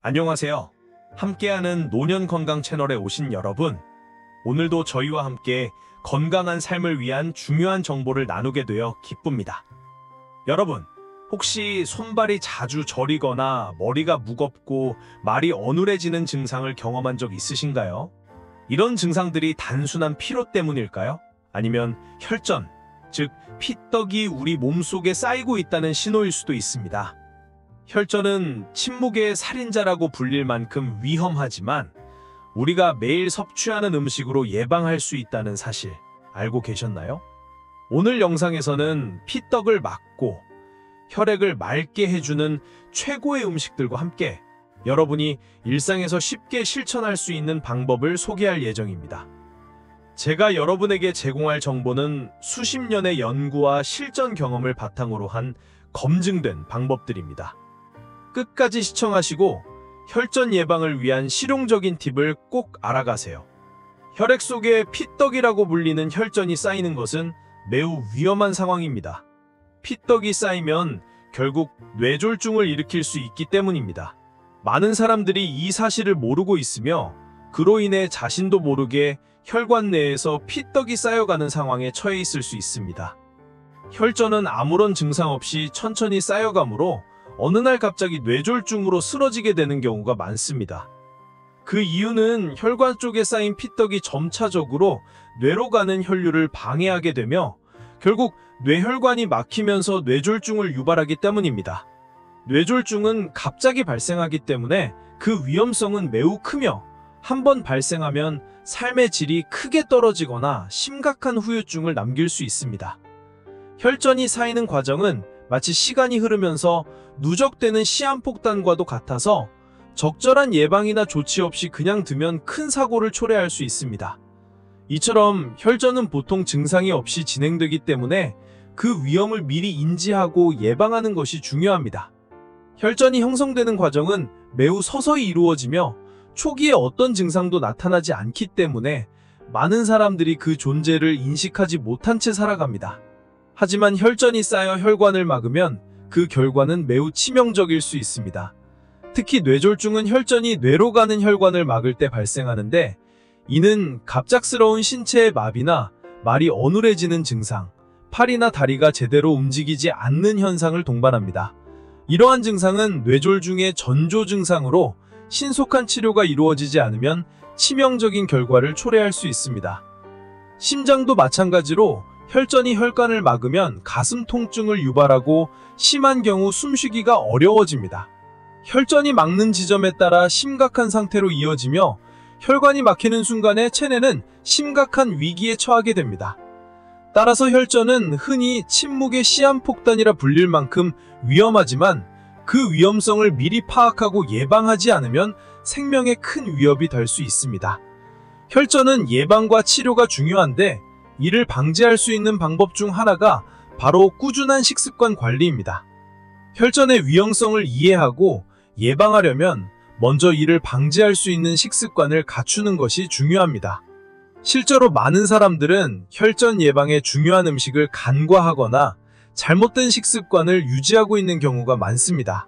안녕하세요. 함께하는 노년 건강 채널에 오신 여러분, 오늘도 저희와 함께 건강한 삶을 위한 중요한 정보를 나누게 되어 기쁩니다. 여러분, 혹시 손발이 자주 저리거나 머리가 무겁고 말이 어눌해지는 증상을 경험한 적 있으신가요? 이런 증상들이 단순한 피로 때문일까요? 아니면 혈전, 즉 피떡이 우리 몸속에 쌓이고 있다는 신호일 수도 있습니다. 혈전은 침묵의 살인자라고 불릴 만큼 위험하지만 우리가 매일 섭취하는 음식으로 예방할 수 있다는 사실 알고 계셨나요? 오늘 영상에서는 피떡을 막고 혈액을 맑게 해주는 최고의 음식들과 함께 여러분이 일상에서 쉽게 실천할 수 있는 방법을 소개할 예정입니다. 제가 여러분에게 제공할 정보는 수십 년의 연구와 실전 경험을 바탕으로 한 검증된 방법들입니다. 끝까지 시청하시고 혈전 예방을 위한 실용적인 팁을 꼭 알아가세요. 혈액 속에 피떡이라고 불리는 혈전이 쌓이는 것은 매우 위험한 상황입니다. 피떡이 쌓이면 결국 뇌졸중을 일으킬 수 있기 때문입니다. 많은 사람들이 이 사실을 모르고 있으며 그로 인해 자신도 모르게 혈관 내에서 피떡이 쌓여가는 상황에 처해 있을 수 있습니다. 혈전은 아무런 증상 없이 천천히 쌓여가므로 어느 날 갑자기 뇌졸중으로 쓰러지게 되는 경우가 많습니다. 그 이유는 혈관 쪽에 쌓인 피떡이 점차적으로 뇌로 가는 혈류를 방해하게 되며 결국 뇌혈관이 막히면서 뇌졸중을 유발하기 때문입니다. 뇌졸중은 갑자기 발생하기 때문에 그 위험성은 매우 크며 한번 발생하면 삶의 질이 크게 떨어지거나 심각한 후유증을 남길 수 있습니다. 혈전이 쌓이는 과정은 마치 시간이 흐르면서 누적되는 시한폭탄과도 같아서 적절한 예방이나 조치 없이 그냥 두면 큰 사고를 초래할 수 있습니다. 이처럼 혈전은 보통 증상이 없이 진행되기 때문에 그 위험을 미리 인지하고 예방하는 것이 중요합니다. 혈전이 형성되는 과정은 매우 서서히 이루어지며 초기에 어떤 증상도 나타나지 않기 때문에 많은 사람들이 그 존재를 인식하지 못한 채 살아갑니다. 하지만 혈전이 쌓여 혈관을 막으면 그 결과는 매우 치명적일 수 있습니다. 특히 뇌졸중은 혈전이 뇌로 가는 혈관을 막을 때 발생하는데 이는 갑작스러운 신체의 마비나 말이 어눌해지는 증상, 팔이나 다리가 제대로 움직이지 않는 현상을 동반합니다. 이러한 증상은 뇌졸중의 전조 증상으로 신속한 치료가 이루어지지 않으면 치명적인 결과를 초래할 수 있습니다. 심장도 마찬가지로 혈전이 혈관을 막으면 가슴 통증을 유발하고 심한 경우 숨쉬기가 어려워집니다. 혈전이 막는 지점에 따라 심각한 상태로 이어지며 혈관이 막히는 순간에 체내는 심각한 위기에 처하게 됩니다. 따라서 혈전은 흔히 침묵의 시한폭탄이라 불릴 만큼 위험하지만 그 위험성을 미리 파악하고 예방하지 않으면 생명에 큰 위협이 될 수 있습니다. 혈전은 예방과 치료가 중요한데 이를 방지할 수 있는 방법 중 하나가 바로 꾸준한 식습관 관리입니다. 혈전의 위험성을 이해하고 예방하려면 먼저 이를 방지할 수 있는 식습관을 갖추는 것이 중요합니다. 실제로 많은 사람들은 혈전 예방에 중요한 음식을 간과하거나 잘못된 식습관을 유지하고 있는 경우가 많습니다.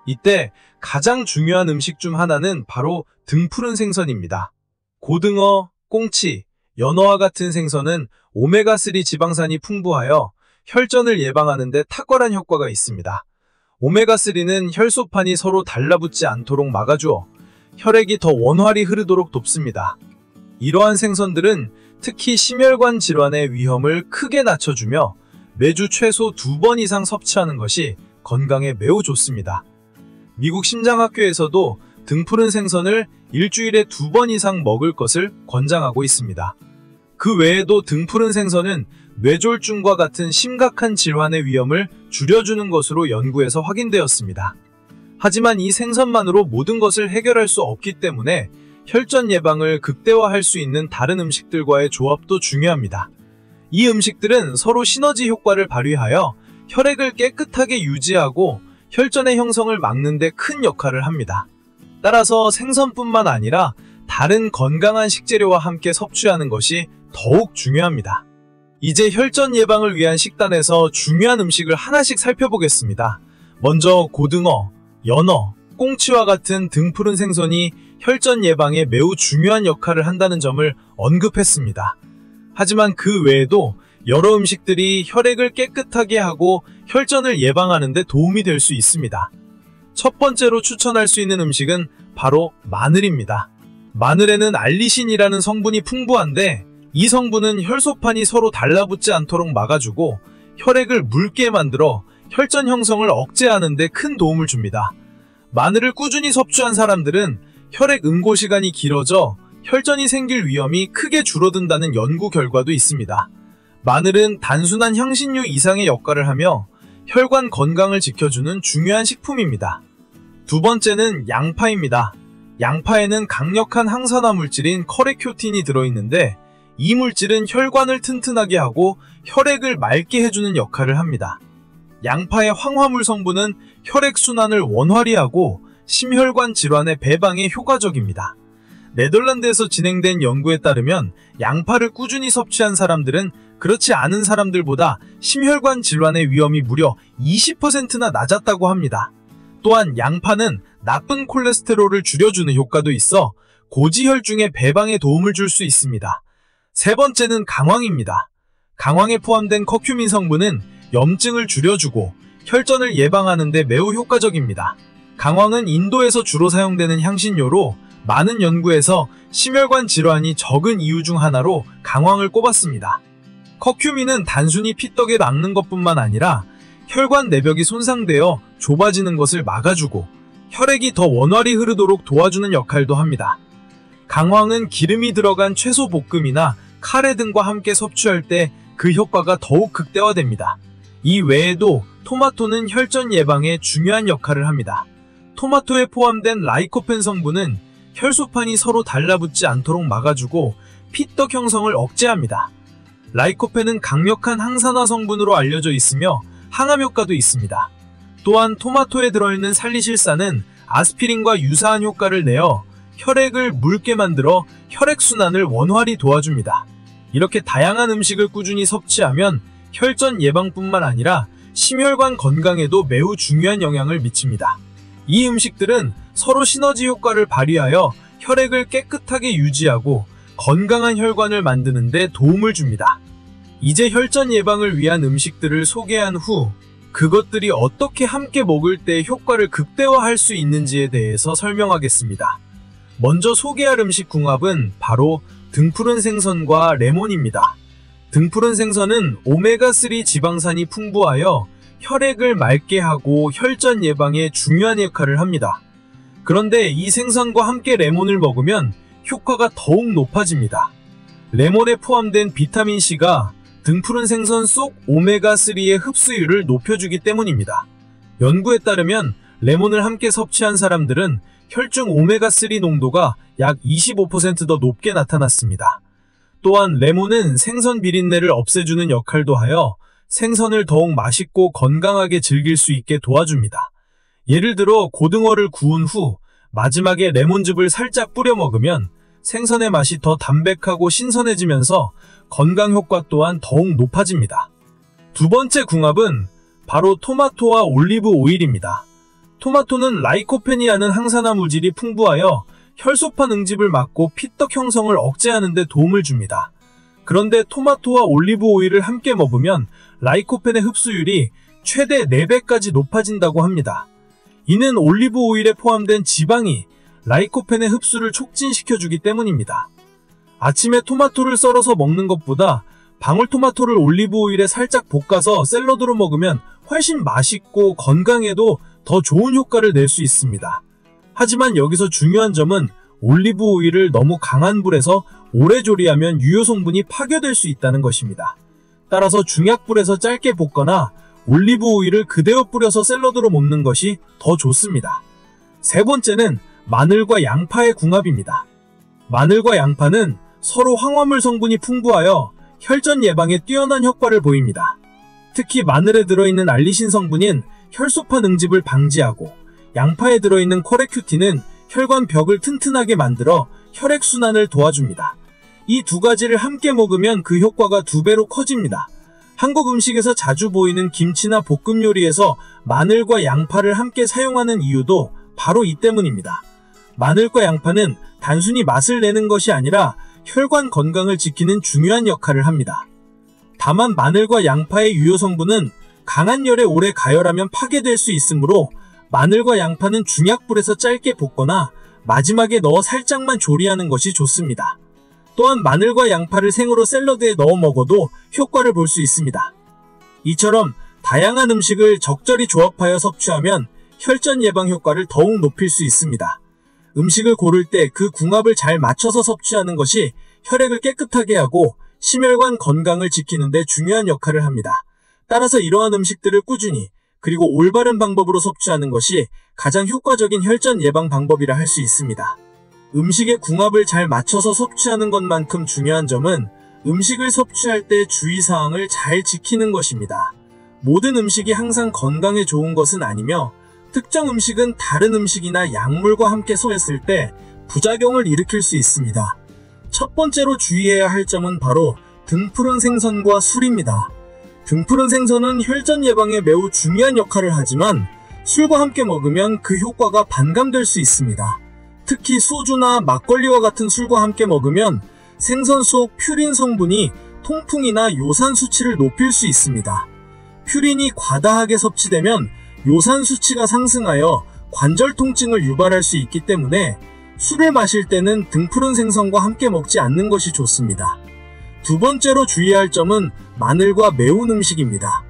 이때 가장 중요한 음식 중 하나는 바로 등푸른 생선입니다. 고등어, 꽁치, 연어와 같은 생선은 오메가3 지방산이 풍부하여 혈전을 예방하는 데 탁월한 효과가 있습니다. 오메가3는 혈소판이 서로 달라붙지 않도록 막아주어 혈액이 더 원활히 흐르도록 돕습니다. 이러한 생선들은 특히 심혈관 질환의 위험을 크게 낮춰주며 매주 최소 2번 이상 섭취하는 것이 건강에 매우 좋습니다. 미국 심장학회에서도 등푸른 생선을 일주일에 2번 이상 먹을 것을 권장하고 있습니다. 그 외에도 등푸른 생선은 뇌졸중과 같은 심각한 질환의 위험을 줄여주는 것으로 연구에서 확인되었습니다. 하지만 이 생선만으로 모든 것을 해결할 수 없기 때문에 혈전 예방을 극대화할 수 있는 다른 음식들과의 조합도 중요합니다. 이 음식들은 서로 시너지 효과를 발휘하여 혈액을 깨끗하게 유지하고 혈전의 형성을 막는 데 큰 역할을 합니다. 따라서 생선뿐만 아니라 다른 건강한 식재료와 함께 섭취하는 것이 더욱 중요합니다. 이제 혈전 예방을 위한 식단에서 중요한 음식을 하나씩 살펴보겠습니다. 먼저 고등어, 연어, 꽁치와 같은 등푸른 생선이 혈전 예방에 매우 중요한 역할을 한다는 점을 언급했습니다. 하지만 그 외에도 여러 음식들이 혈액을 깨끗하게 하고 혈전을 예방하는 데 도움이 될 수 있습니다. 첫 번째로 추천할 수 있는 음식은 바로 마늘입니다. 마늘에는 알리신이라는 성분이 풍부한데 이 성분은 혈소판이 서로 달라붙지 않도록 막아주고 혈액을 묽게 만들어 혈전 형성을 억제하는 데 큰 도움을 줍니다. 마늘을 꾸준히 섭취한 사람들은 혈액 응고 시간이 길어져 혈전이 생길 위험이 크게 줄어든다는 연구 결과도 있습니다. 마늘은 단순한 향신료 이상의 역할을 하며 혈관 건강을 지켜주는 중요한 식품입니다. 두 번째는 양파입니다. 양파에는 강력한 항산화 물질인 커레큐틴이 들어있는데 이 물질은 혈관을 튼튼하게 하고 혈액을 맑게 해주는 역할을 합니다. 양파의 황화물 성분은 혈액순환을 원활히 하고 심혈관 질환의 배방에 효과적입니다. 네덜란드에서 진행된 연구에 따르면 양파를 꾸준히 섭취한 사람들은 그렇지 않은 사람들보다 심혈관 질환의 위험이 무려 20%나 낮았다고 합니다. 또한 양파는 나쁜 콜레스테롤을 줄여주는 효과도 있어 고지혈중의 배방에 도움을 줄 수 있습니다. 세 번째는 강황입니다. 강황에 포함된 커큐민 성분은 염증을 줄여주고 혈전을 예방하는 데 매우 효과적입니다. 강황은 인도에서 주로 사용되는 향신료로 많은 연구에서 심혈관 질환이 적은 이유 중 하나로 강황을 꼽았습니다. 커큐민은 단순히 피떡에 막는 것뿐만 아니라 혈관 내벽이 손상되어 좁아지는 것을 막아주고 혈액이 더 원활히 흐르도록 도와주는 역할도 합니다. 강황은 기름이 들어간 채소 볶음이나 카레 등과 함께 섭취할 때 그 효과가 더욱 극대화됩니다. 이 외에도 토마토는 혈전 예방에 중요한 역할을 합니다. 토마토에 포함된 라이코펜 성분은 혈소판이 서로 달라붙지 않도록 막아주고 피떡 형성을 억제합니다. 라이코펜은 강력한 항산화 성분으로 알려져 있으며 항암 효과도 있습니다. 또한 토마토에 들어있는 살리실산은 아스피린과 유사한 효과를 내어 혈액을 묽게 만들어 혈액순환을 원활히 도와줍니다. 이렇게 다양한 음식을 꾸준히 섭취하면 혈전 예방뿐만 아니라 심혈관 건강에도 매우 중요한 영향을 미칩니다. 이 음식들은 서로 시너지 효과를 발휘하여 혈액을 깨끗하게 유지하고 건강한 혈관을 만드는 데 도움을 줍니다. 이제 혈전 예방을 위한 음식들을 소개한 후 그것들이 어떻게 함께 먹을 때 효과를 극대화할 수 있는지에 대해서 설명하겠습니다. 먼저 소개할 음식 궁합은 바로 등푸른 생선과 레몬입니다. 등푸른 생선은 오메가3 지방산이 풍부하여 혈액을 맑게 하고 혈전 예방에 중요한 역할을 합니다. 그런데 이 생선과 함께 레몬을 먹으면 효과가 더욱 높아집니다. 레몬에 포함된 비타민C가 등푸른 생선 속 오메가3의 흡수율을 높여주기 때문입니다. 연구에 따르면 레몬을 함께 섭취한 사람들은 혈중 오메가3 농도가 약 25% 더 높게 나타났습니다. 또한 레몬은 생선 비린내를 없애주는 역할도 하여 생선을 더욱 맛있고 건강하게 즐길 수 있게 도와줍니다. 예를 들어 고등어를 구운 후 마지막에 레몬즙을 살짝 뿌려 먹으면 생선의 맛이 더 담백하고 신선해지면서 건강 효과 또한 더욱 높아집니다. 두 번째 궁합은 바로 토마토와 올리브 오일입니다. 토마토는 라이코펜이라는 항산화 물질이 풍부하여 혈소판 응집을 막고 피떡 형성을 억제하는 데 도움을 줍니다. 그런데 토마토와 올리브 오일을 함께 먹으면 라이코펜의 흡수율이 최대 4배까지 높아진다고 합니다. 이는 올리브 오일에 포함된 지방이 라이코펜의 흡수를 촉진시켜주기 때문입니다. 아침에 토마토를 썰어서 먹는 것보다 방울토마토를 올리브 오일에 살짝 볶아서 샐러드로 먹으면 훨씬 맛있고 건강에도 더 좋은 효과를 낼 수 있습니다. 하지만 여기서 중요한 점은 올리브 오일을 너무 강한 불에서 오래 조리하면 유효 성분이 파괴될 수 있다는 것입니다. 따라서 중약불에서 짧게 볶거나 올리브 오일을 그대로 뿌려서 샐러드로 먹는 것이 더 좋습니다. 세 번째는 마늘과 양파의 궁합입니다. 마늘과 양파는 서로 황화물 성분이 풍부하여 혈전 예방에 뛰어난 효과를 보입니다. 특히 마늘에 들어있는 알리신 성분인 혈소판 응집을 방지하고 양파에 들어있는 코레큐틴은 혈관 벽을 튼튼하게 만들어 혈액순환을 도와줍니다. 이 두 가지를 함께 먹으면 그 효과가 2배로 커집니다. 한국 음식에서 자주 보이는 김치나 볶음 요리에서 마늘과 양파를 함께 사용하는 이유도 바로 이 때문입니다. 마늘과 양파는 단순히 맛을 내는 것이 아니라 혈관 건강을 지키는 중요한 역할을 합니다. 다만 마늘과 양파의 유효 성분은 강한 열에 오래 가열하면 파괴될 수 있으므로 마늘과 양파는 중약불에서 짧게 볶거나 마지막에 넣어 살짝만 조리하는 것이 좋습니다. 또한 마늘과 양파를 생으로 샐러드에 넣어 먹어도 효과를 볼 수 있습니다. 이처럼 다양한 음식을 적절히 조합하여 섭취하면 혈전 예방 효과를 더욱 높일 수 있습니다. 음식을 고를 때 그 궁합을 잘 맞춰서 섭취하는 것이 혈액을 깨끗하게 하고 심혈관 건강을 지키는 데 중요한 역할을 합니다. 따라서 이러한 음식들을 꾸준히 그리고 올바른 방법으로 섭취하는 것이 가장 효과적인 혈전 예방 방법이라 할 수 있습니다. 음식의 궁합을 잘 맞춰서 섭취하는 것만큼 중요한 점은 음식을 섭취할 때 주의사항을 잘 지키는 것입니다. 모든 음식이 항상 건강에 좋은 것은 아니며 특정 음식은 다른 음식이나 약물과 함께 섭취했을 때 부작용을 일으킬 수 있습니다. 첫 번째로 주의해야 할 점은 바로 등푸른 생선과 술입니다. 등푸른 생선은 혈전 예방에 매우 중요한 역할을 하지만 술과 함께 먹으면 그 효과가 반감될 수 있습니다. 특히 소주나 막걸리와 같은 술과 함께 먹으면 생선 속 퓨린 성분이 통풍이나 요산 수치를 높일 수 있습니다. 퓨린이 과다하게 섭취되면 요산 수치가 상승하여 관절 통증을 유발할 수 있기 때문에 술을 마실 때는 등푸른 생선과 함께 먹지 않는 것이 좋습니다. 두 번째로 주의할 점은 마늘과 매운 음식입니다.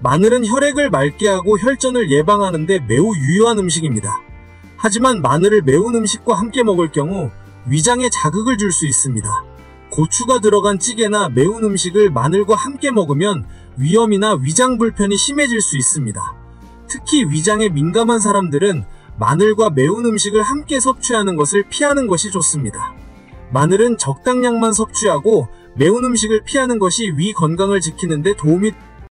마늘은 혈액을 맑게 하고 혈전을 예방하는 데 매우 유효한 음식입니다. 하지만 마늘을 매운 음식과 함께 먹을 경우 위장에 자극을 줄 수 있습니다. 고추가 들어간 찌개나 매운 음식을 마늘과 함께 먹으면 위염이나 위장 불편이 심해질 수 있습니다. 특히 위장에 민감한 사람들은 마늘과 매운 음식을 함께 섭취하는 것을 피하는 것이 좋습니다. 마늘은 적당량만 섭취하고 매운 음식을 피하는 것이 위 건강을 지키는 데 도움이